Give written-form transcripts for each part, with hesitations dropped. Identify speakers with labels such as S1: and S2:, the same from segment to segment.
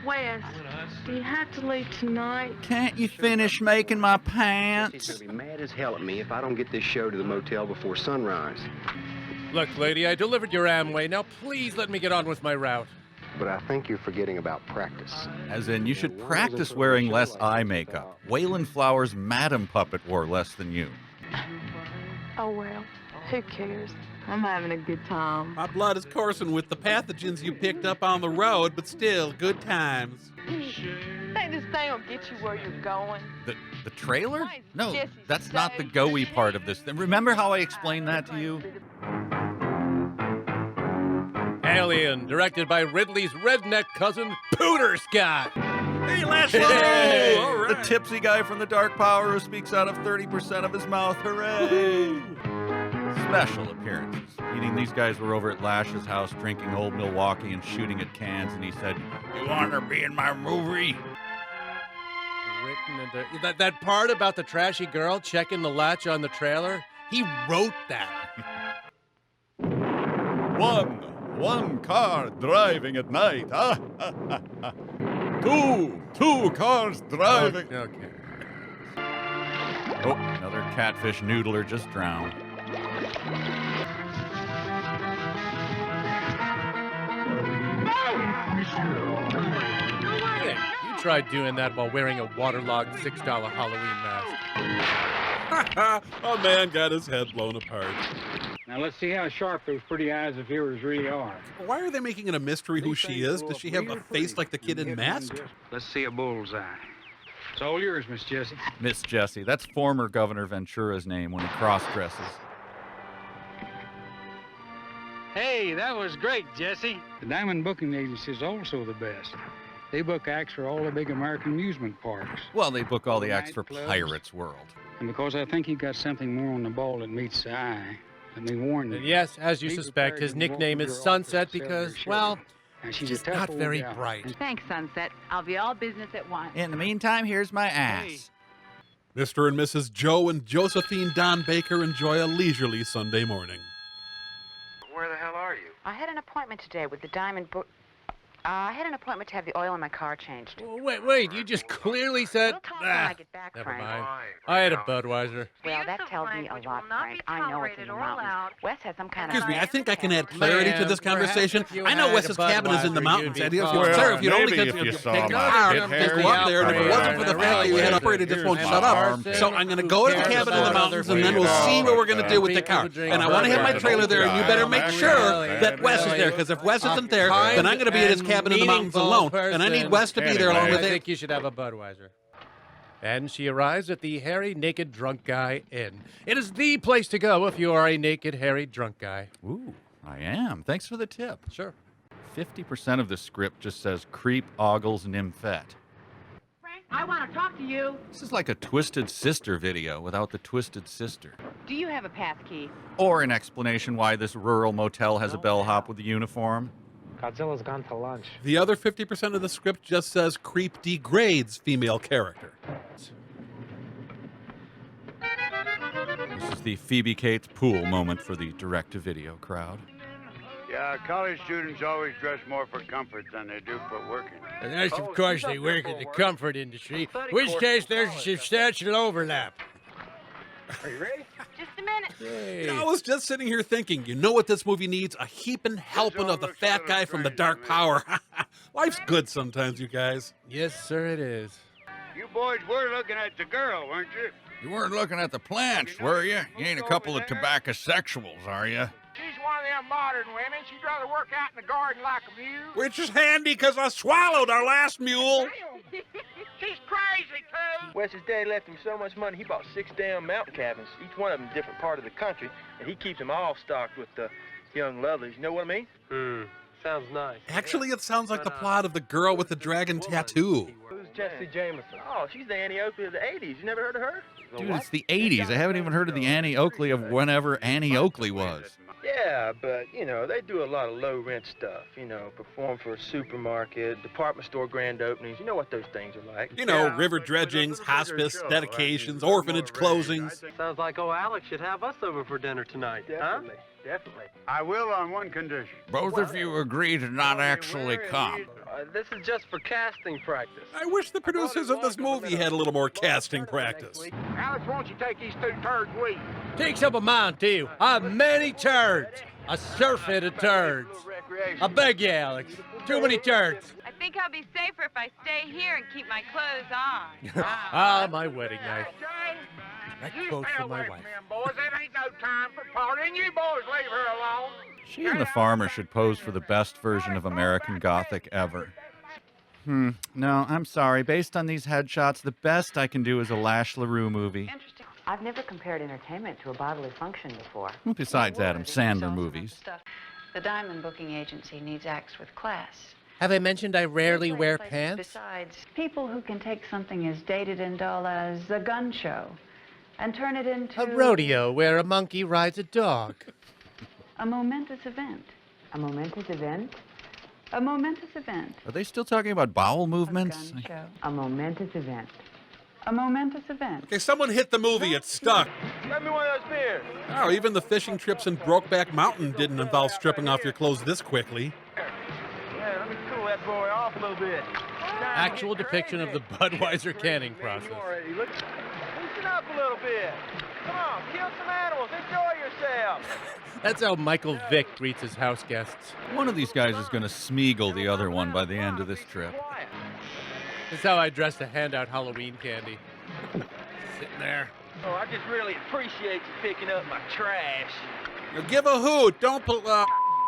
S1: Wes, do you have to leave tonight?
S2: Can't you finish making my pants?
S3: She's gonna be mad as hell at me if I don't get this show to the motel before sunrise.
S4: Look, lady, I delivered your Amway. Now please let me get on with my route.
S3: But I think you're forgetting about practice.
S2: As in, you should practice wearing less eye makeup. Waylon Flowers' Madam Puppet wore less than you.
S1: Oh, well, who cares? I'm having a good time.
S5: My blood is coursing with the pathogens you picked up on the road, but still, good times.
S1: Think this thing will get you where you're going?
S2: The trailer? No, that's not the go-y part of this. Remember how I explained that to you?
S4: Alien, directed by Ridley's redneck cousin, Pooter Scott.
S5: Hey, Lash LaRue! All right.
S2: The tipsy guy from the Dark Power who speaks out of 30% of his mouth. Hooray! Special appearances. Meaning these guys were over at Lash's house drinking Old Milwaukee and shooting at cans, and he said, "You want to be in my movie?"
S4: Written into that part about the trashy girl checking the latch on the trailer. He wrote that.
S2: One car driving at night. Two cars driving.
S4: Okay.
S2: Oh, another catfish noodler just drowned.
S4: Hey, you tried doing that while wearing a waterlogged $6 Halloween mask.
S5: A man got his head blown apart.
S6: Now let's see how sharp those pretty eyes of yours really are.
S5: Why are they making it a mystery who she is? Does she have a face like the kid in Mask?
S6: Let's see a bullseye. It's all yours, Miss Jessie.
S2: Miss Jessie. That's former Governor Ventura's name when he cross-dresses.
S6: Hey, that was great, Jessie. The Diamond Booking Agency is also the best. They book acts for all the big American amusement parks.
S2: Well, they book all the acts for Pirates World.
S6: And because I think you've got something more on the ball that meets the eye, let me warn you.
S4: And yes, as you suspect, his nickname is Sunset because, well,
S6: she's
S4: just not very bright.
S7: Thanks, Sunset. I'll be all business at once.
S2: In the meantime, here's my ass.
S5: Mr. and Mrs. Joe and Josephine Don Baker enjoy a leisurely Sunday morning.
S8: Where the hell are you?
S7: I had an appointment today with the Diamond Book. I had an appointment to have the oil in my car changed.
S4: Oh, wait, you just clearly said,
S7: We'll talk when I get back,
S4: never
S7: Frank.
S4: mind. I had a Budweiser.
S7: Well, that tells me a lot, Frank. I know it's in the mountains. Wes has some kind of...
S5: Excuse me, I think I can add clarity to this conversation. I know Wes's cabin is in the mountains. And
S2: Well,
S5: if you'd only
S2: maybe
S5: take
S2: if you
S5: take
S2: saw
S5: a
S2: my
S5: car,
S2: pit
S5: just
S2: hair,
S5: go up there. And if it
S4: yeah,
S5: wasn't for the fact that you had operated, this won't shut up. So I'm going to go to the cabin in the mountains, and then we'll see what we're going to do with the car. And I want to have my trailer there, and you better make sure that Wes is there, because if Wes isn't there, then I'm going to be at his cabin in the mountains alone. And I need Wes to be there along with
S4: I
S5: him.
S4: think you should have a Budweiser. And she arrives at the Hairy Naked Drunk Guy Inn. It is the place to go if you are a naked, hairy, drunk guy.
S2: Ooh, I am. Thanks for the tip.
S4: Sure.
S2: 50% of the script just says creep, ogles, nymphette.
S7: Frank, I want to talk to you.
S2: This is like a Twisted Sister video without the Twisted Sister.
S7: Do you have a pass key?
S2: Or an explanation why this rural motel has a bellhop with a uniform.
S8: Godzilla's gone to lunch.
S5: The other 50% of the script just says creep degrades female character.
S2: This is the Phoebe Cates pool moment for the direct-to-video crowd.
S9: Yeah, college students always dress more for comfort than they do for working.
S4: Unless, of course, they work in the comfort industry, in which case there's a substantial overlap.
S8: Are you ready?
S7: Just a minute.
S4: Hey.
S5: I was just sitting here thinking, you know what this movie needs? A heaping helping of the fat guy from the Dark Power. Life's good sometimes, you guys.
S4: Yes, sir, it is.
S9: You boys were looking at the girl, weren't you?
S2: You weren't looking at the plants, were you? You ain't a couple of tobacco sexuals, are you?
S8: She's one of them modern women. She'd rather work out in the garden like a mule.
S5: Which is handy, because I swallowed our last mule.
S8: She's crazy, too.
S10: Wes's dad left him so much money, he bought 6 damn mountain cabins, each one of them in a different part of the country, and he keeps them all stocked with young lovelies. You know what I mean?
S8: Sounds nice.
S5: Actually, it sounds like the plot of The Girl with the Dragon Tattoo.
S10: Who's Jessie Jameson? Oh, she's the Annie Oakley of the 80s. You never heard of her?
S2: Dude, it's the 80s. I haven't even heard of the Annie Oakley of whenever Annie Oakley was.
S10: Yeah, but, they do a lot of low-rent stuff. Perform for a supermarket, department store grand openings. You know what those things are like.
S5: River dredgings, hospice, dedications, orphanage closings.
S8: Sounds like old Alex should have us over for dinner tonight,
S10: Definitely.
S9: I will on one condition.
S2: Both of you agree to not actually come.
S10: This is just for casting practice.
S5: I wish the producers of this movie had a little more casting practice.
S8: Alex, why don't you take these 2 turds with you?
S4: Take some of mine, too. I have many turds. A surfeit of turds. I beg you, Alex. Too many turds.
S1: I think I'll be safer if I stay here and keep my clothes on.
S4: Ah, my wedding night.
S8: Jay,
S4: That
S8: you
S4: quote
S8: stay
S4: from my
S8: away
S4: wife.
S8: from them boys. It ain't no time for partying. You boys leave her alone.
S2: She and the farmer should pose for the best version of American Gothic ever. No, I'm sorry. Based on these headshots, the best I can do is a Lash LaRue movie.
S7: Interesting. I've never compared entertainment to a bodily function before.
S2: Besides Adam Sandler movies.
S7: The Diamond booking agency needs acts with class.
S4: Have I mentioned I rarely wear pants?
S7: Besides, people who can take something as dated and dull as a gun show and turn it into
S4: A rodeo where a monkey rides a dog.
S7: a momentous event. A momentous event? A momentous event.
S2: Are they still talking about bowel
S7: A
S2: movements?
S7: gun show. A momentous event. A momentous event.
S5: Okay, someone hit the movie. It's stuck.
S10: Let me one of those beers.
S5: Oh, even the fishing trips in Brokeback Mountain didn't involve stripping off your clothes this quickly.
S10: Yeah, let me cool that boy off a little bit.
S4: Actual depiction of the Budweiser canning process.
S10: Already. Loosen up a little bit. Come on, kill some animals. Enjoy yourself.
S4: That's how Michael Vick greets his house guests.
S2: One of these guys is going to Smeagol the other one by the end of this trip.
S4: That's how I dress to hand out Halloween candy. Sitting there.
S10: Oh, I just really appreciate you picking up my trash.
S5: Now give a hoot. Don't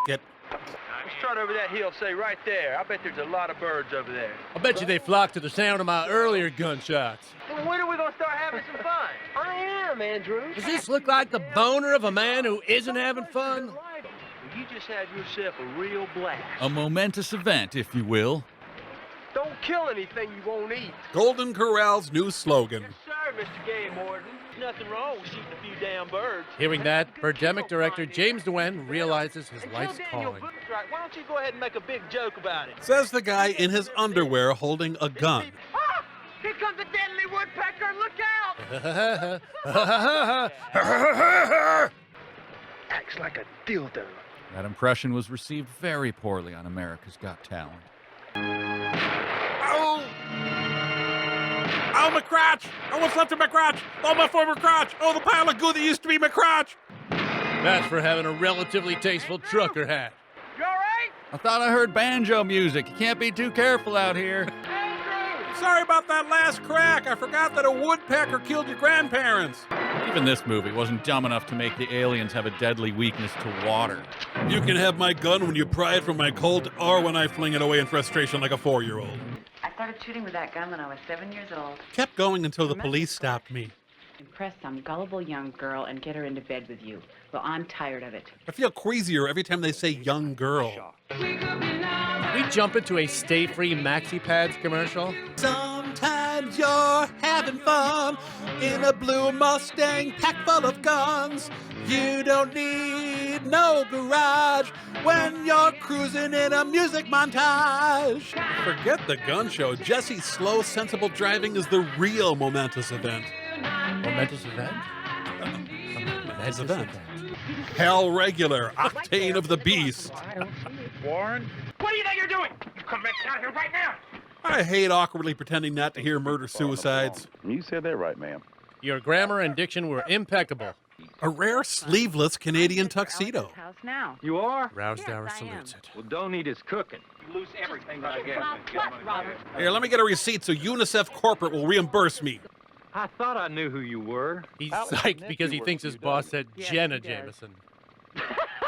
S5: get.
S10: Let's trot over that hill, say right there. I bet there's a lot of birds over there.
S4: I bet you they flock to the sound of my earlier gunshots.
S10: Well, when are we gonna start having some fun? I am, Andrew.
S4: Does this look like the boner of a man who isn't having fun?
S10: You just had yourself a real blast.
S2: A momentous event, if you will.
S10: Don't kill anything you won't eat.
S5: Golden Corral's new slogan.
S10: Yes, sir, Mr. Game Warden. There's nothing wrong with shooting a few damn birds.
S4: Hearing that, Birdemic director James Nguyen realizes his life's
S10: Daniel
S4: calling.
S10: Book's right. Why don't you go ahead and make a big joke about it?
S5: Says the guy in his underwear holding a gun.
S8: Ah! Here comes a deadly woodpecker. Look out!
S10: Acts like a dildo.
S2: That impression was received very poorly on America's Got Talent.
S5: Oh! Oh, my crotch! Oh, what's left of my crotch? Oh, my former crotch! Oh, the pile of goo that used to be my crotch!
S4: That's for having a relatively tasteful trucker hat.
S8: You all right?
S2: I thought I heard banjo music. You can't be too careful out here.
S8: Andrew!
S5: Sorry about that last crack. I forgot that a woodpecker killed your grandparents.
S2: Even this movie wasn't dumb enough to make the aliens have a deadly weakness to water.
S5: You can have my gun when you pry it from my Colt or when I fling it away in frustration like a 4-year-old.
S7: I started shooting with that gun when I was 7 years old.
S5: Kept going until the police stopped me.
S7: Impress some gullible young girl and get her into bed with you. Well, I'm tired of it.
S5: I feel queasier every time they say young girl.
S4: We jump into a Stay Free Maxi Pads commercial.
S5: Sometimes you're having fun in a blue Mustang packed full of guns. You don't need no garage when you're cruising in a music montage. Forget the gun show. Jesse's slow, sensible driving is the real momentous event.
S4: Momentous event?
S5: Momentous event. Hell regular, octane of the beast.
S8: Warren? What do you think you're doing? You come back out of here right now!
S5: I hate awkwardly pretending not to hear murder-suicides.
S9: You said that right, ma'am.
S4: Your grammar and diction were impeccable.
S5: A rare sleeveless Canadian tuxedo.
S7: House now.
S10: You are?
S4: Rousdower salutes it.
S10: Well, don't need his cooking. Lose everything I get.
S7: What, Robert?
S5: Here, let me get a receipt so UNICEF corporate will reimburse me.
S10: I thought I knew who you were.
S4: He's psyched because he thinks his boss said Jenna Jameson.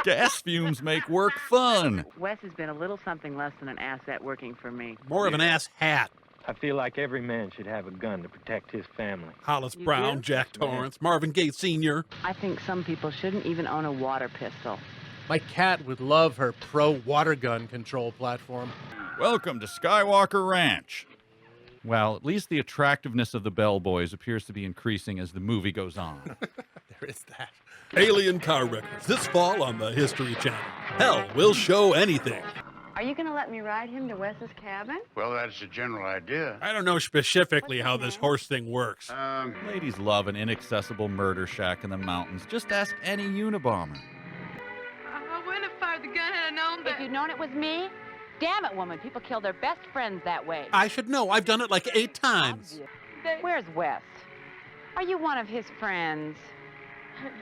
S2: Gas fumes make work fun.
S7: Wes has been a little something less than an asset working for me.
S5: More of an ass hat.
S10: I feel like every man should have a gun to protect his family.
S5: Hollis
S7: You
S5: Brown,
S7: do?
S5: Jack Torrance, Marvin Gaye Sr.
S7: I think some people shouldn't even own a water pistol.
S4: My cat would love her pro water gun control platform.
S2: Welcome to Skywalker Ranch. Well, at least the attractiveness of the bellboys appears to be increasing as the movie goes on.
S4: There is that.
S5: Alien car records this fall on the History Channel. Hell, we'll show anything.
S7: Are you going to let me ride him to Wes's cabin?
S9: Well, that's the general idea.
S5: I don't know specifically how this horse thing works.
S2: Ladies love an inaccessible murder shack in the mountains. Just ask any Unabomber.
S1: I wouldn't have fired the gun had I known that.
S7: If you'd known it was me,
S11: Damn it, woman. People kill their best friends that way.
S5: I should know. I've done it like 8 times.
S11: Where's Wes? Are you one of his friends?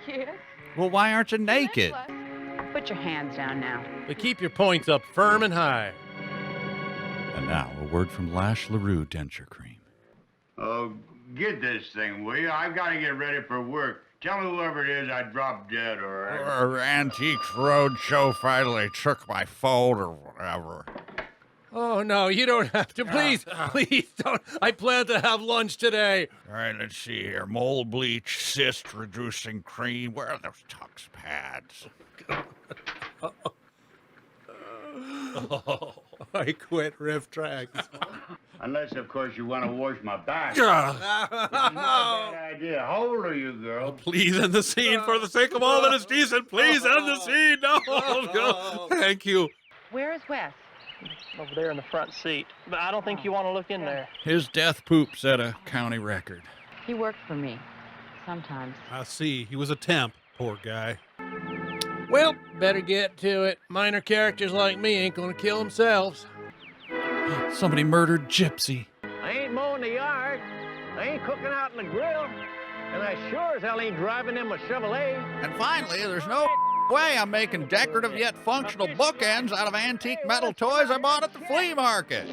S8: Yes.
S2: Well, why aren't you naked?
S7: Put your hands down now.
S4: But keep your points up firm and high.
S2: And now, a word from Lash LaRue Denture Cream.
S9: Oh, get this thing, will you? I've got to get ready for work. Tell whoever it is I dropped dead, all right?
S2: Or Antiques Roadshow finally took my phone or whatever.
S4: Oh, no, you don't have to. Please, please don't. I plan to have lunch today.
S2: All right, let's see here. Mold bleach, cyst reducing cream. Where are those Tux pads?
S4: Oh, I quit Rifftrax.
S9: Unless, of course, you want to wash my back. Not a bad idea. How old are you, girl?
S5: Please end the scene for the sake of all that is decent. Please end the scene. No. Thank you.
S7: Where is Wes?
S10: Over there in the front seat. But I don't think you want to look in there.
S2: His death poop set a county record.
S11: He worked for me. Sometimes.
S5: I see. He was a temp. Poor guy.
S4: Well, better get to it. Minor characters like me ain't gonna kill themselves.
S2: Somebody murdered Gypsy.
S10: I ain't mowing the yard. I ain't cooking out in the grill. And I sure as hell ain't driving in my Chevrolet.
S2: And finally, there's no way I'm making decorative yet functional bookends out of antique metal toys I bought at the flea market.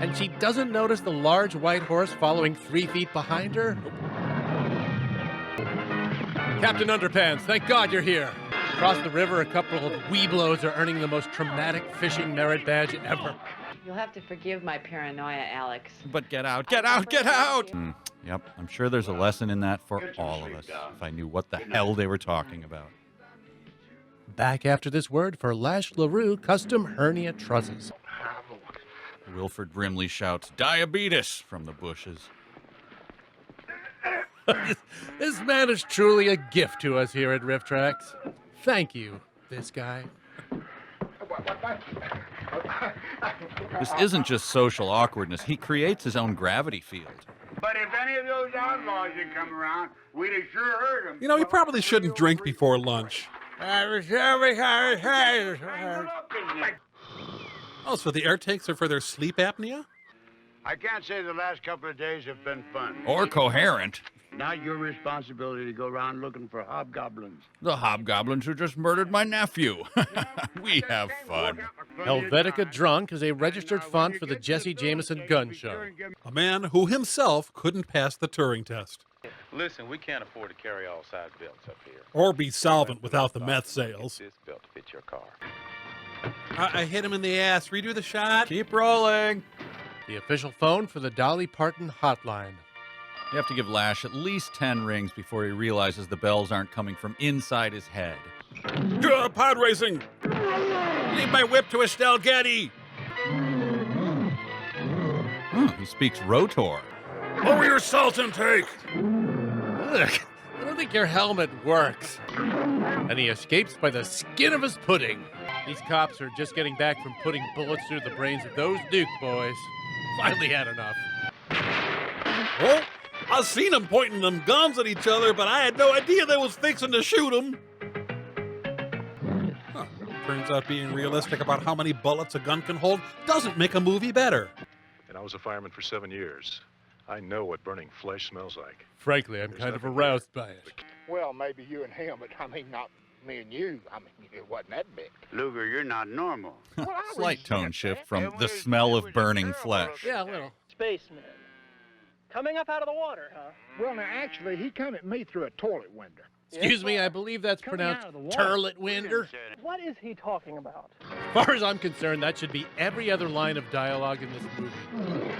S4: And she doesn't notice the large white horse following 3 feet behind her? Captain Underpants, thank God you're here. Across the river, a couple of weeblos are earning the most traumatic fishing merit badge ever.
S7: You'll have to forgive my paranoia, Alex.
S2: But get out, get out, get out! Yep, I'm sure there's a lesson in that for all of us, if I knew what the hell they were talking about.
S4: Back after this word for Lash LaRue custom hernia trusses.
S2: Wilford grimly shouts, "Diabetes!" from the bushes.
S4: This man is truly a gift to us here at Rifftrax. Thank you, this guy.
S2: This isn't just social awkwardness. He creates his own gravity field.
S9: But if any of those outlaws had come around, we'd have sure heard them.
S5: You know, you probably shouldn't drink before lunch. Oh, so the air takes are for their sleep apnea?
S9: I can't say the last couple of days have been fun.
S2: Or coherent.
S9: Not your responsibility to go around looking for hobgoblins.
S2: The hobgoblins who just murdered my nephew. We have fun.
S4: Helvetica Drunk is a registered font for the Jesse Jameson Gun Show.
S5: A man who himself couldn't pass the Turing test.
S12: Listen, we can't afford to carry all size belts up here.
S5: Or be solvent without the meth sales.
S12: This belt to fit your car.
S5: I hit him in the ass. Redo the shot.
S2: Keep rolling.
S4: The official phone for the Dolly Parton hotline.
S2: You have to give Lash at least 10 rings before he realizes the bells aren't coming from inside his head.
S5: Pod racing! Leave my whip to Estelle Getty!
S2: He speaks Rotor.
S5: Lower your salt intake!
S4: Ugh, I don't think your helmet works. And he escapes by the skin of his pudding. These cops are just getting back from putting bullets through the brains of those Duke boys. Finally had enough.
S5: Oh, I seen them pointing them guns at each other, but I had no idea they was fixing to shoot them. Huh. Turns out being realistic about how many bullets a gun can hold doesn't make a movie better.
S12: And I was a fireman for 7 years. I know what burning flesh smells like.
S4: Frankly, I'm kind of aroused by it.
S13: Well, maybe you and him, but I mean, not me and you. I mean, it wasn't that big.
S9: Luger, you're not normal.
S2: Slight tone shift from the smell of burning flesh.
S4: Yeah, a little.
S10: Spaceman. Coming up out of the water, huh?
S13: Well, now, actually, he come at me through a toilet window.
S4: Excuse me, I believe that's pronounced turlet winder.
S10: What is he talking about?
S4: As far as I'm concerned, that should be every other line of dialogue in this movie.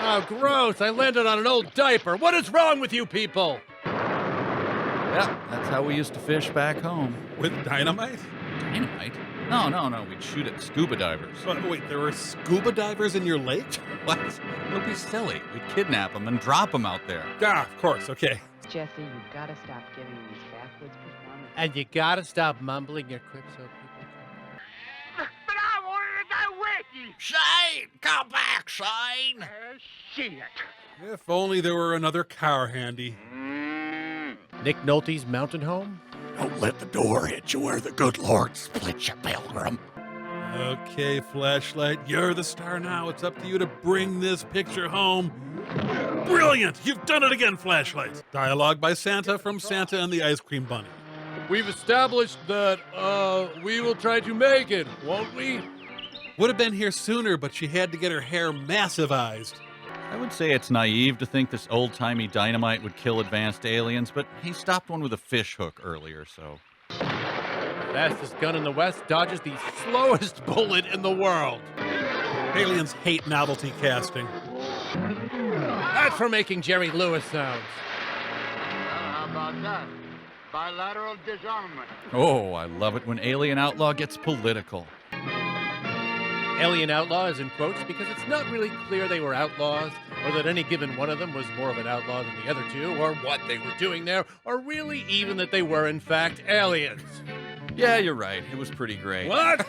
S4: Oh, gross. I landed on an old diaper. What is wrong with you people?
S2: Yeah, that's how we used to fish back home.
S5: With dynamite?
S2: Dynamite? No. We'd shoot at scuba divers.
S5: Wait, there were scuba divers in your lake?
S2: What? Don't be silly. We'd kidnap them and drop them out there.
S5: Ah, of course, okay.
S11: Jesse, you've got to stop giving these backwoods performances.
S4: And you got to stop mumbling your quips so people can...
S8: But I wanted to go with you.
S2: Shane! Come back, Shane!
S13: Shit.
S5: If only there were another car handy.
S4: Nick Nolte's mountain home?
S5: Don't let the door hit you where the good Lord split you, pilgrim. Okay, Flashlight, you're the star now. It's up to you to bring this picture home. Brilliant! You've done it again, Flashlight. Dialogue by Santa from Santa and the Ice Cream Bunny.
S4: We've established that, we will try to make it, won't we?
S5: Would have been here sooner, but she had to get her hair massivized.
S2: I would say it's naive to think this old-timey dynamite would kill advanced aliens, but he stopped one with a fish hook earlier, so...
S4: Fastest gun in the West dodges the slowest bullet in the world.
S5: Aliens hate novelty casting.
S4: That's for making Jerry Lewis sounds.
S13: How about that? Bilateral disarmament.
S2: Oh, I love it when Alien Outlaw gets political.
S4: Alien Outlaw is in quotes because it's not really clear they were outlaws, or that any given one of them was more of an outlaw than the other two, or what they were doing there, or really even that they were in fact aliens.
S2: Yeah, you're right. It was pretty great.
S4: What?